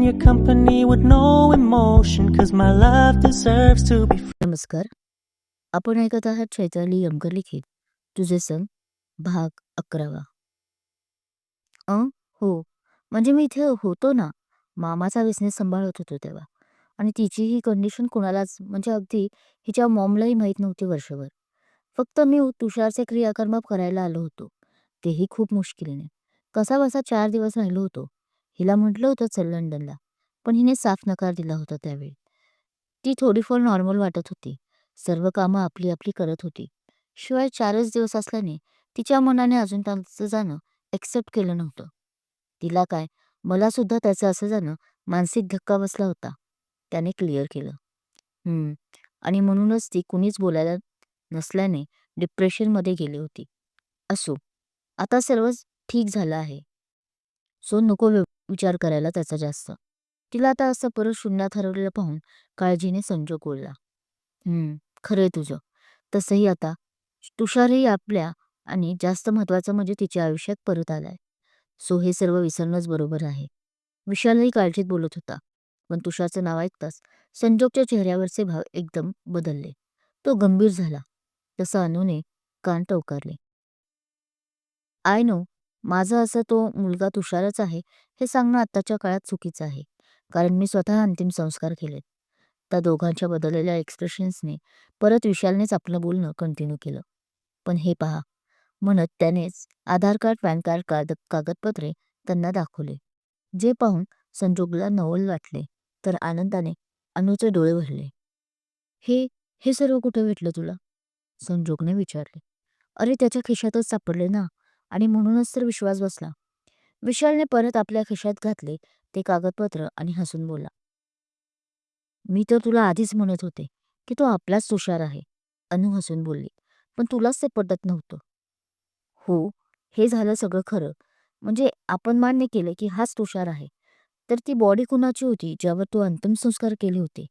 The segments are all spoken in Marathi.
your company with no emotion, 'cause my love deserves to be free. नमस्कार. आपण ऐकत आहात चैताली यमकर लिखित तुझे सण भाग 11वा. हो. म्हणजे मी इथे होतो ना, मामाचा बिझनेस सांभाळत होतो तेव्हा. आणि तिची ही कंडिशन कुणालाच म्हणजे अगदी हिच्या मॉमलाही माहीत नव्हती वर्षभर. फक्त मी तुषारचे क्रियाकर्म करायला आलो होतो. तेही खूप मुश्किलीने. कसाबसा 4 दिवस राहिलो होतो. हिला म्हटलं होतं चल लंडनला. पण हिने साफ नकार दिला होता त्यावेळी. ती थोडीफार नॉर्मल वाटत होती. सर्व कामं आपली आपली करत होती. शिवाय 4च दिवस असल्याने तिच्या मनाने अजून त्यांचं जाणं एक्सेप्ट केलं नव्हतं. तिला काय, मला सुद्धा त्याचं असं जाणं मानसिक धक्का बसला होता. त्याने क्लिअर केलं. आणि म्हणूनच ती कुणीच बोलायला नसल्याने डिप्रेशनमध्ये गेली होती. असो, आता सर्वच ठीक झालं आहे. सो नको विचार करायला त्याचा जास्त. तिला आता असं परत शून्यात हरवलेलं पाहून काळजीने संजोग बोलला. खरंय तुझं. तसंही आता तुषारही आपल्या आणि जास्त महत्वाचं म्हणजे तिच्या आयुष्यात परत आलाय. सो हे सर्व विसरणंच बरोबर आहे. विशालही काळजीत बोलत होता. पण तुषारचं नाव ऐकताच संजोगच्या चेहऱ्यावरचे भाव एकदम बदलले. तो गंभीर झाला. तसं अनुने कान टवकारले. आय नो, माझं असं तो मुलगा तुषारच आहे हे सांगणं आत्ताच्या काळात चुकीचं आहे. कारण मी स्वतः अंतिम संस्कार केलेत. त्या दोघांच्या बदललेल्या एक्सप्रेशन्सने परत विशालनेच आपलं बोलणं कंटिन्यू केलं. पण हे पहा, म्हणत त्यानेच आधार कार्ड, पॅन कार्ड, कागदपत्रे त्यांना दाखवले. जे पाहून संजोगला नवल वाटले, तर आनंदाने अनुचे डोळे भरले. हे हे सर्व कुठे भेटलं तुला? संजोगने विचारले. अरे त्याच्या खिशातच सापडले ना, आणि म्हणूनच तर विश्वास बसला. विशालने परत आपल्या खिशात घातले ते कागदपत्र आणि हसून बोलला. मी तर तुला आधीच म्हणत होते की तो आपलाच तुषार आहे. अनु हसून बोलली. पण तुलाच ते पटत नव्हतं. हो, हे झालं सगळं खरं. म्हणजे आपण मान्य केले की हाच तुषार आहे. तर ती बॉडी कुणाची होती ज्यावर तू अंतिम संस्कार केले होते?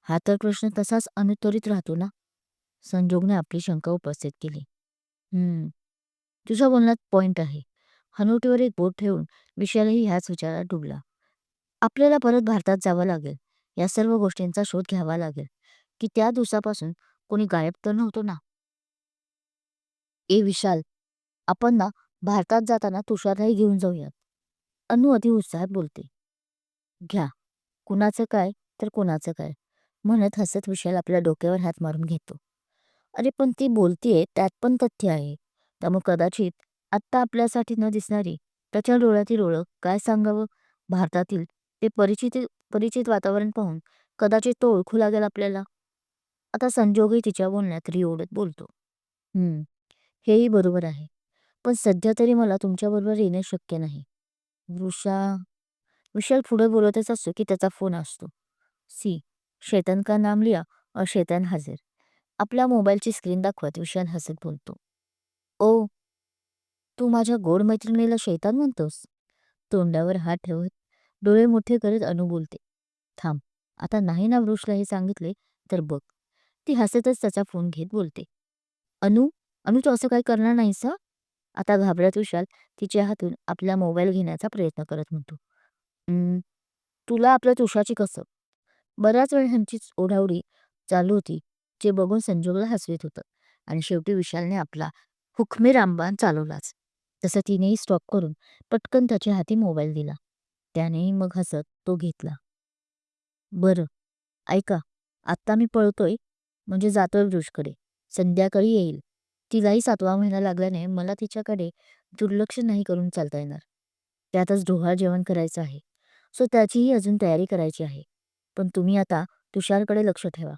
हा तर प्रश्न तसाच अनुत्तरित राहतो ना. संजोगने आपली शंका उपस्थित केली. तुझ्या बोलण्यात पॉइंट आहे. हनुवटीवर एक बोट ठेवून विशालही ह्याच विचारात डुबला. आपल्याला परत भारतात जावं लागेल. या सर्व गोष्टींचा शोध घ्यावा लागेल की त्या दिवसापासून कोणी गायब तर नव्हतो ना. विशाल, आपण ना भारतात जाताना तुषारलाही घेऊन जाऊयात. अनु अति उत्साहात बोलते. घ्या, कुणाचं काय तर कुणाचं काय, म्हणत हसत विशाल आपल्या डोक्यावर हात मारून घेतो. अरे पण ती बोलतीये त्यात पण तथ्य आहे. त्यामुळे कदाचित आत्ता आपल्यासाठी न दिसणारी त्याच्या डोळ्यातील ओळख काय सांगावं. भारतातील ते परिचित परिचित वातावरण पाहून कदाचित तो ओळखू लागेल आपल्याला. आता संजोगही तिच्या बोलण्यात रिओढत बोलतो. हेही बरोबर आहे. पण सध्या तरी मला तुमच्याबरोबर येणे शक्य नाही. वृषा विशाल पुढे बोलतच असतो की त्याचा फोन असतो. सी, शैतान का नाम लिया और शैतान हाजिर. आपल्या मोबाईलची स्क्रीन दाखवत विशाल हसत बोलतो. ओ, तू माझ्या गोड मैत्रिणीला शैतान म्हणतोस? तोंडावर हात ठेवत डोळे मोठे करत अनु बोलते. थांब, आता नाही ना वृषला हे सांगितले तर बघ. ती हसतच त्याचा फोन घेत बोलते. अनु, अनु तू असं काही करणार नाहीस हं? आता घाबरत विशाल तिच्या हातून आपला मोबाईल घेण्याचा प्रयत्न करत म्हणतो. तुला आपल्या तुषाची कसं? बराच वेळ ह्यांचीच ओढावडी चालू होती, जे बघून संजोगला हसवीत होतं. आणि शेवटी विशालने आपला हुकमी रामबाण चालवलाच. तसं तिनेही स्टॉप करून पटकन त्याच्या हाती मोबाईल दिला. त्यानेही मग हसत तो घेतला. बरं, ऐका, आत्ता मी पळतोय, म्हणजे जातोय वृषकडे. संध्याकाळी येईल. तिलाही 7वा महिना लागल्याने मला तिच्याकडे दुर्लक्ष नाही करून चालता येणार. त्यातच डोहाळ जेवण करायचं आहे. सो त्याचीही अजून तयारी करायची आहे. पण तुम्ही आता तुषारकडे लक्ष ठेवा.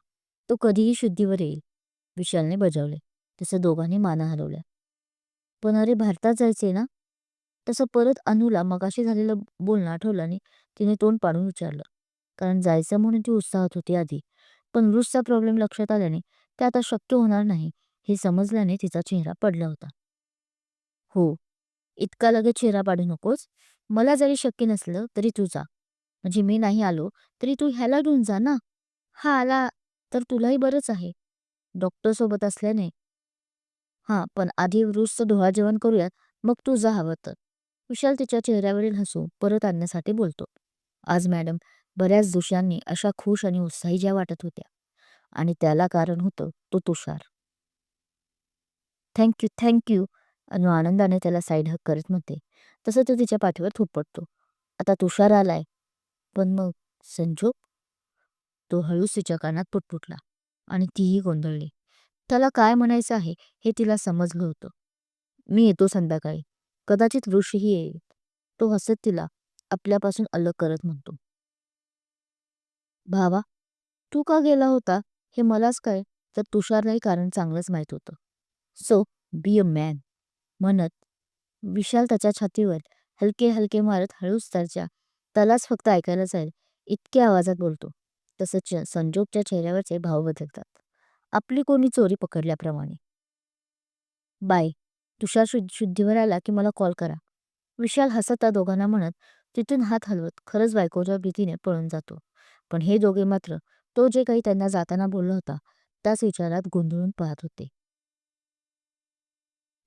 तो कधीही शुद्धीवर येईल. विशालने बजावले. तसं दोघांनी माना हलवल्या. पण अरे भारतात जायचे ना? तसं परत अनुला मगाशी झालेलं बोलणं आठवलं आणि तिने तोंड पाडून विचारलं. कारण जायचं म्हणून ती उत्साहात होती आधी. पण वृषचा प्रॉब्लेम लक्षात आल्याने ते आता शक्य होणार नाही हे समजल्याने तिचा चेहरा पडला होता. हो, इतका लगेच चेहरा पाडू नकोस. मला जरी शक्य नसलं तरी तू जा. म्हणजे मी नाही आलो तरी तू ह्याला घेऊन जा ना. हा आला तर तुलाही बरंच आहे. डॉक्टर सोबत असल्याने. पण आधी वृषचं डोहाळ जेवण करूयात, मग तू जा हवं तर. विशाल तिच्या चेहऱ्यावरील हसू परत आणण्यासाठी बोलतो. आज मॅडम बऱ्याच दिवसांनी अशा खुश आणि उत्साही ज्या वाटत होत्या आणि त्याला कारण होतं तो तुषार. थँक यू अनु आनंदाने त्याला साईड हग करत म्हणते. तसं तो तिच्या पाठीवर थोपटतो. आता तुषार आलाय, पण मग संजोग? तो हळूच तिच्या कानात पुटपुटला आणि तीही गोंधळली. त्याला काय म्हणायचं आहे हे तिला समजलं होतं. मी येतो संध्याकाळी. कदाचित वृषही येईल. तो हसत तिला आपल्यापासून अलग करत म्हणतो. भावा, तू का गेला होता हे मलाच काय, तर तुषारलाही कारण चांगलंच माहीत होतं. सो बी अ मॅन म्हणत विशाल त्याच्या छातीवर हलके हलके मारत हळूच त्यालाच फक्त ऐकायला जाईल इतक्या आवाजात बोलतो. तसंच संजोगच्या चेहऱ्यावरचे भाव बदलतात. आपली कोणी चोरी पकडल्याप्रमाणे. बाय. तुषार शुद्धीवर आला की मला कॉल करा. विशाल हसत त्या दोघांना म्हणत तिथून हात हलवत खरंच बायकोच्या भीतीने पळून जातो. पण हे दोघे मात्र तो जे काही त्यांना जाताना बोलला होता त्याच विचारात गोंधळून पाहत होते.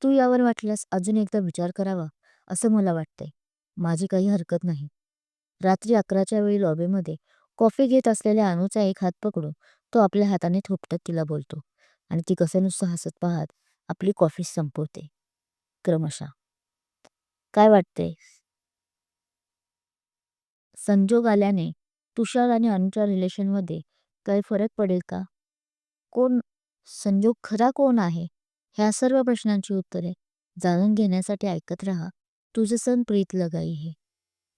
तू यावर वाटल्यास अजून एकदा विचार करावा असं मला वाटतंय. माझी काही हरकत नाही. रात्री 11च्या वेळी लॉबीमध्ये कॉफी घेत असलेल्या अनुचा एक हात पकडून तो आपल्या हाताने थोपटत तिला बोलतो आणि ती कसं नुसतं हसत पाहत आपली कॉफी संपवते क्रमशः. काय वाटते? संजोग आल्याने तुषार आणि अनुच्या रिलेशनमध्ये काही फरक पडेल का? कोण संजोग खरा कोण आहे? ह्या सर्व प्रश्नांची उत्तरे जाणून घेण्यासाठी ऐकत राहा तुझं सण प्रीत लगाई हे.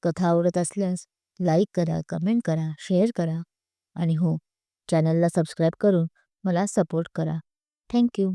कथा आवडत असल्यास लाईक करा, कमेंट करा, शेअर करा आणि हो, चॅनलला सबस्क्राईब करून मला सपोर्ट करा. थँक्यू.